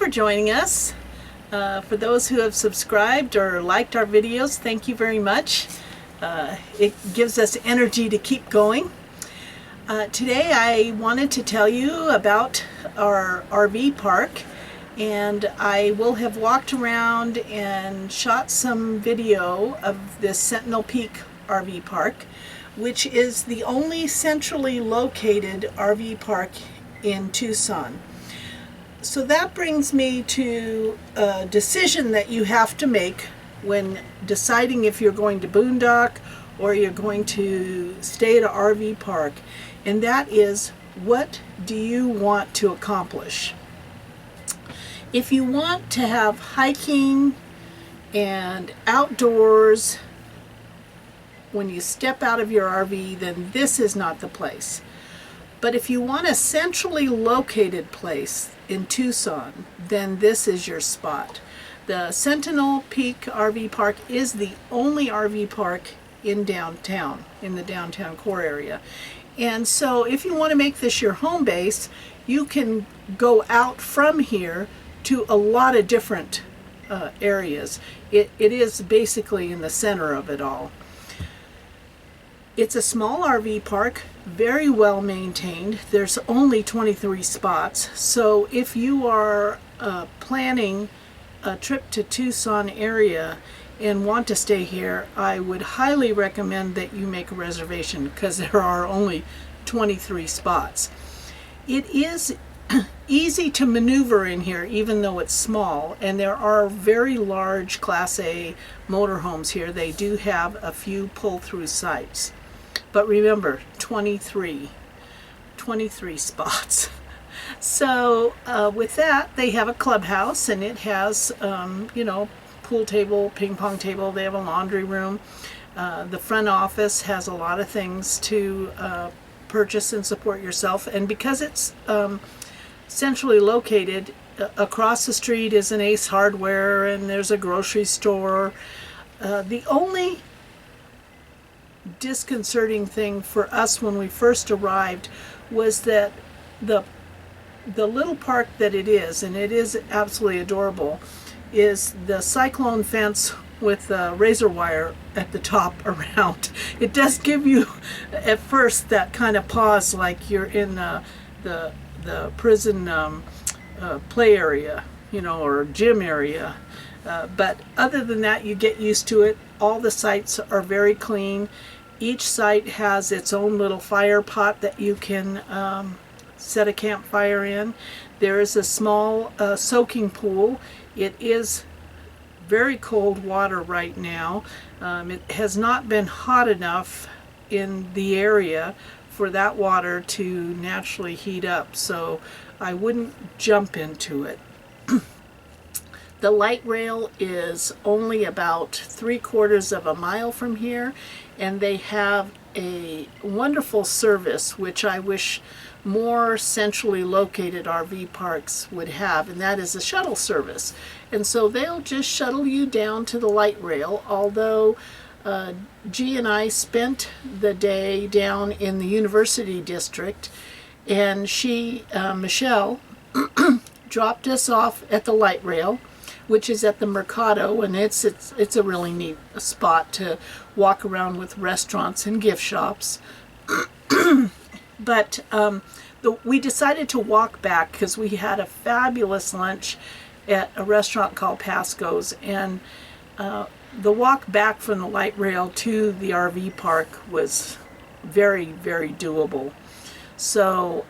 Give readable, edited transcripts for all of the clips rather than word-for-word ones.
for joining us. For those who have subscribed or liked our videos, thank you very much. It gives us energy to keep going. Today I wanted to tell you about our RV park, and I will have walked around and shot some video of this Sentinel Peak RV park, which is the only centrally located RV park in Tucson. So that brings me to a decision that you have to make when deciding if you're going to boondock or you're going to stay at an RV park, and that is, what do you want to accomplish? If you want to have hiking and outdoors when you step out of your RV, then this is not the place. But if you want a centrally located place in Tucson, then this is your spot. The Sentinel Peak RV Park is the only RV park in downtown, in the downtown core area. And so if you want to make this your home base, you can go out from here to a lot of different areas. It is basically in the center of it all. It's a small RV park, very well maintained. There's only 23 spots. So if you are planning a trip to Tucson area and want to stay here, I would highly recommend that you make a reservation, because there are only 23 spots. It is easy to maneuver in here, even though it's small, and there are very large Class A motorhomes here. They do have a few pull-through sites. But remember, 23 spots. So with that, they have a clubhouse, and it has, pool table, ping pong table. They have a laundry room. The front office has a lot of things to purchase and support yourself. And because it's centrally located, across the street is an Ace Hardware, and there's a grocery store. The only disconcerting thing for us when we first arrived was that the little park that it is, and it is absolutely adorable, is the cyclone fence with razor wire at the top around. It does give you at first that kind of pause, like you're in the prison play area, or gym area. But other than that, you get used to it. All the sites are very clean. Each site has its own little fire pot that you can set a campfire in. There is a small soaking pool. It is very cold water right now. It has not been hot enough in the area for that water to naturally heat up, so I wouldn't jump into it. The light rail is only about 3/4 of a mile from here, and they have a wonderful service which I wish more centrally located RV parks would have, and that is a shuttle service. And so they'll just shuttle you down to the light rail, although G and I spent the day down in the University District, and she, Michelle, dropped us off at the light rail, which is at the Mercado, and it's a really neat spot to walk around with restaurants and gift shops. But we decided to walk back because we had a fabulous lunch at a restaurant called Pasco's, and the walk back from the light rail to the RV park was very, very doable. So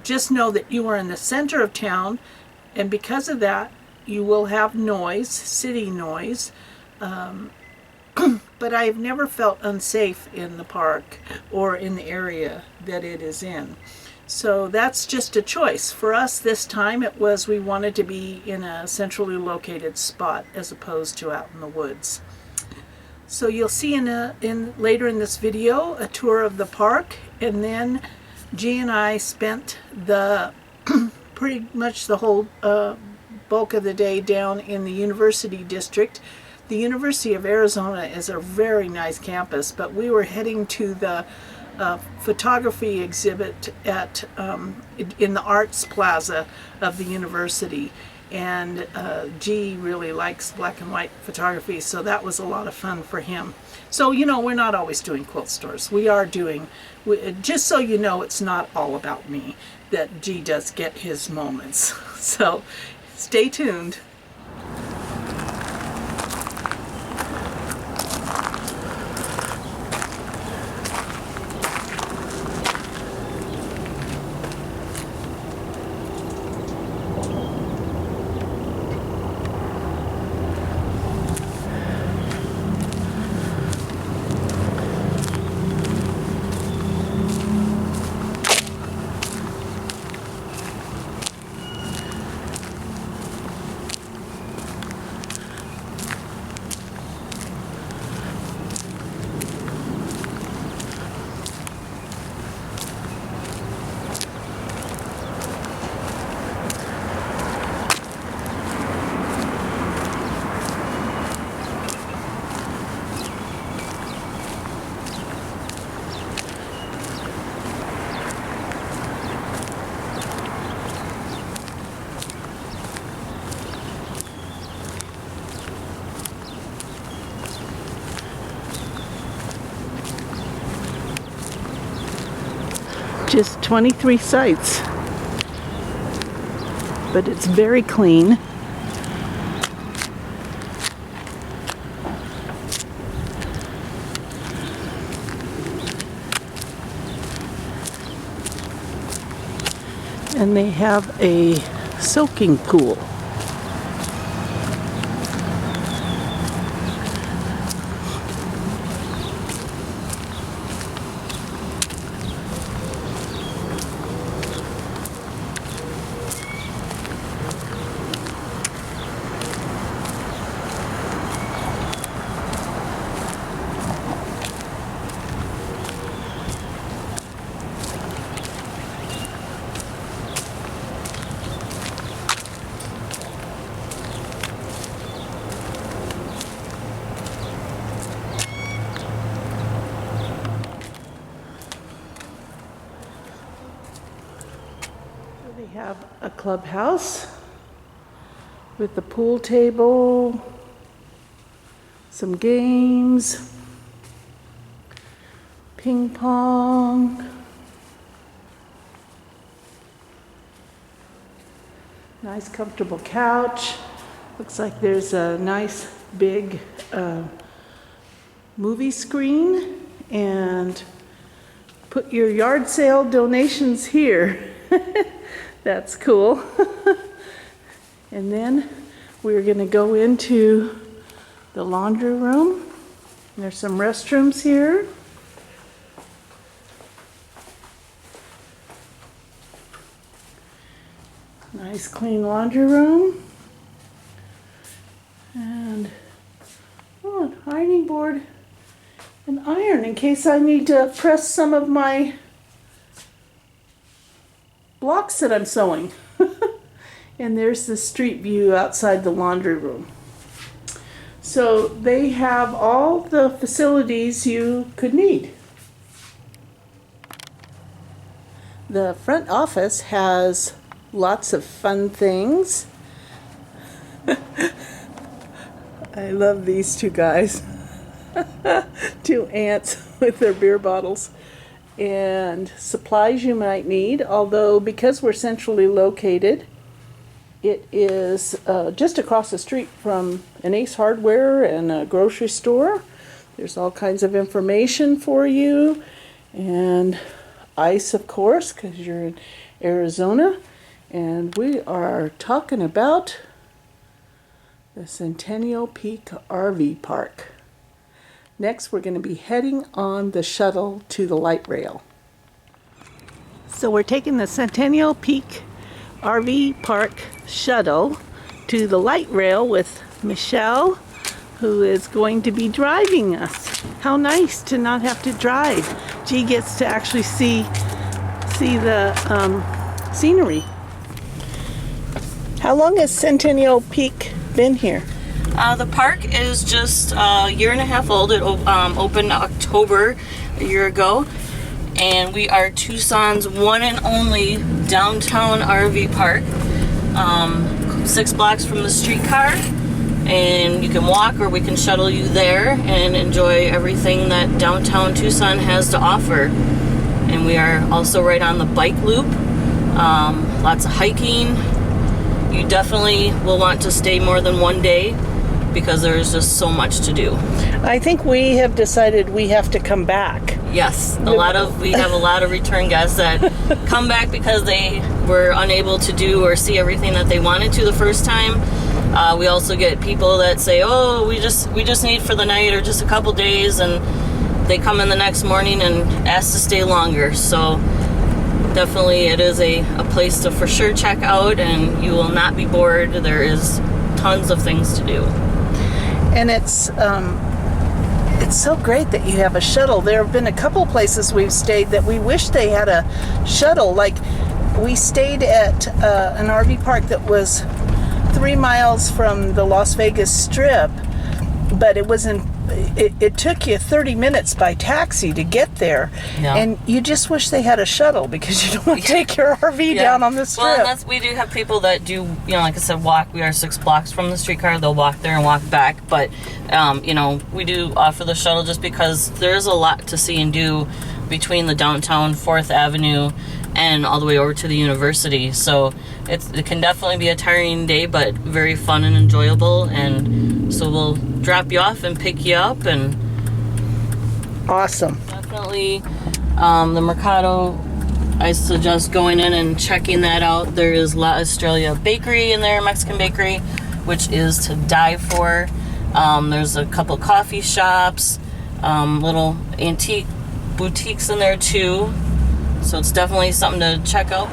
just know that you are in the center of town, and because of that, you will have noise, city noise, but I've never felt unsafe in the park or in the area that it is in. So that's just a choice. For us this time, it was we wanted to be in a centrally located spot as opposed to out in the woods. So you'll see later in this video a tour of the park, and then G and I spent the pretty much the whole bulk of the day down in the University District. The University of Arizona is a very nice campus, but we were heading to the photography exhibit at in the Arts Plaza of the university. and G really likes black and white photography, so that was a lot of fun for him. So, you know, we're not always doing quilt stores. We are doing, just so you know, it's not all about me, that G does get his moments. So stay tuned. Just 23 sites, but it's very clean. And they have a soaking pool. They have a clubhouse with a pool table, some games, ping pong, nice comfortable couch. Looks like there's a nice big movie screen, and put your yard sale donations here. That's cool. And then we're going to go into the laundry room. There's some restrooms here. Nice clean laundry room. And an ironing board and iron in case I need to press some of my blocks that I'm sewing. And there's the street view outside the laundry room. So they have all the facilities you could need. The front office has lots of fun things. I love these two guys. Two ants with their beer bottles and supplies you might need, although because we're centrally located, it is just across the street from an Ace Hardware and a grocery store. There's all kinds of information for you, and ice, of course, because you're in Arizona. And we are talking about the Sentinel Peak RV Park. Next, we're going to be heading on the shuttle to the light rail. So we're taking the Sentinel Peak RV Park shuttle to the light rail with Michelle, who is going to be driving us. How nice to not have to drive. G gets to actually see the scenery. How long has Sentinel Peak been here? The park is just a year and a half old. It opened October a year ago, and we are Tucson's one and only downtown RV park. 6 blocks from the streetcar, and you can walk or we can shuttle you there and enjoy everything that downtown Tucson has to offer. And we are also right on the bike loop. Lots of hiking. You definitely will want to stay more than one day because there's just so much to do. I think we have decided we have to come back. Yes, we have a lot of return guests that come back because they were unable to do or see everything that they wanted to the first time. We also get people that say, "Oh, we just need for the night or just a couple days," and they come in the next morning and ask to stay longer. So definitely it is a place to for sure check out, and you will not be bored. There is tons of things to do. And it's so great that you have a shuttle. There have been a couple places we've stayed that we wish they had a shuttle. Like we stayed at an RV park that was 3 miles from the Las Vegas Strip, but it took you 30 minutes by taxi to get there. Yeah. And you just wish they had a shuttle because you don't want to take your RV down on the Strip. Well, and we do have people that do, like I said, walk. We are 6 blocks from the streetcar. They'll walk there and walk back. But, we do offer the shuttle just because there's a lot to see and do between the downtown 4th Avenue and all the way over to the university. So it can definitely be a tiring day, but very fun and enjoyable. And so we'll drop you off and pick you up. And awesome. Definitely the Mercado, I suggest going in and checking that out. There is La Estrella Bakery in there, Mexican bakery, which is to die for. There's a couple coffee shops, little antique boutiques in there too. So it's definitely something to check out.